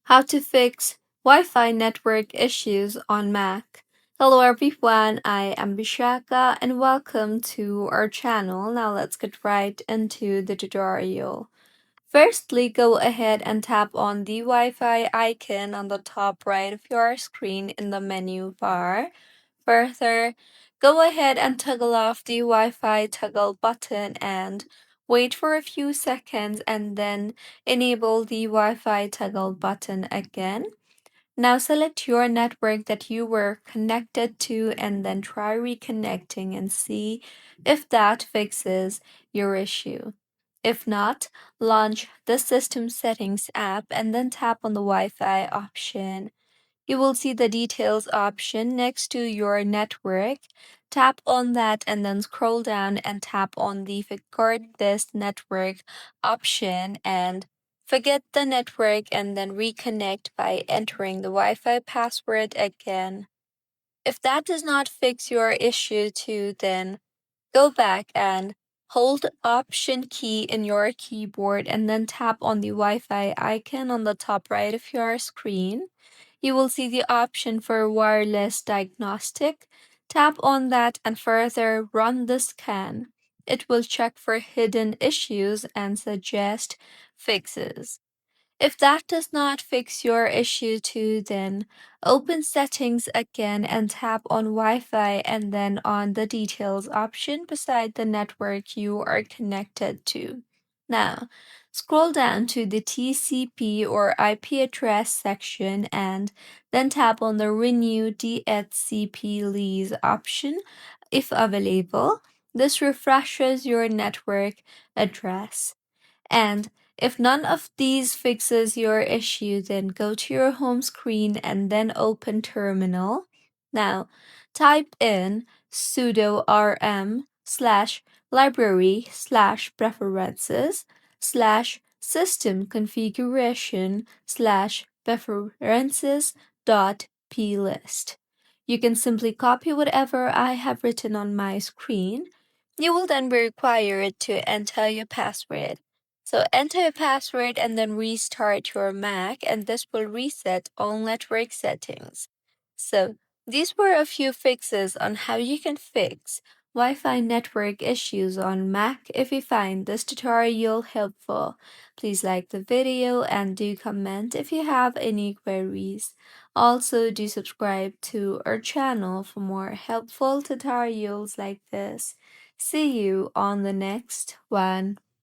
How to fix Wi-Fi network issues on Mac. Hello everyone, I am Bishaka and welcome to our channel. Now let's get right into the tutorial. Firstly, go ahead and tap on the Wi-Fi icon on the top right of your screen in the menu bar. Further, go ahead and toggle off the Wi-Fi toggle button and wait for a few seconds and then enable the Wi-Fi toggle button again. Now select your network that you were connected to and then try reconnecting and see if that fixes your issue. If not, launch the System Settings app and then tap on the Wi-Fi option. You will see the details option next to your network. Tap on that and then scroll down and tap on the Forget this network option and forget the network and then reconnect by entering the Wi-Fi password again. If that does not fix your issue too, then go back and hold Option key in your keyboard and then tap on the Wi-Fi icon on the top right of your screen. You will see the option for Wireless Diagnostic. Tap on that and further run the scan. It will check for hidden issues and suggest fixes. If that does not fix your issue too, then open Settings again and tap on Wi-Fi and then on the Details option beside the network you are connected to. Now, scroll down to the TCP or IP address section and then tap on the Renew DHCP lease option if available. This refreshes your network address. And if none of these fixes your issue, then go to your home screen and then open Terminal. Now, type in sudo rm /library /preferences /system configuration /preferences plist. You can simply copy whatever I have written on my screen. You will then be required to enter your password. So enter your password and then restart your Mac, and this will reset all network settings. So these were a few fixes on how you can fix Wi-Fi network issues on Mac. If you find this tutorial helpful, please like the video and do comment if you have any queries. Also, do subscribe to our channel for more helpful tutorials like this. See you on the next one.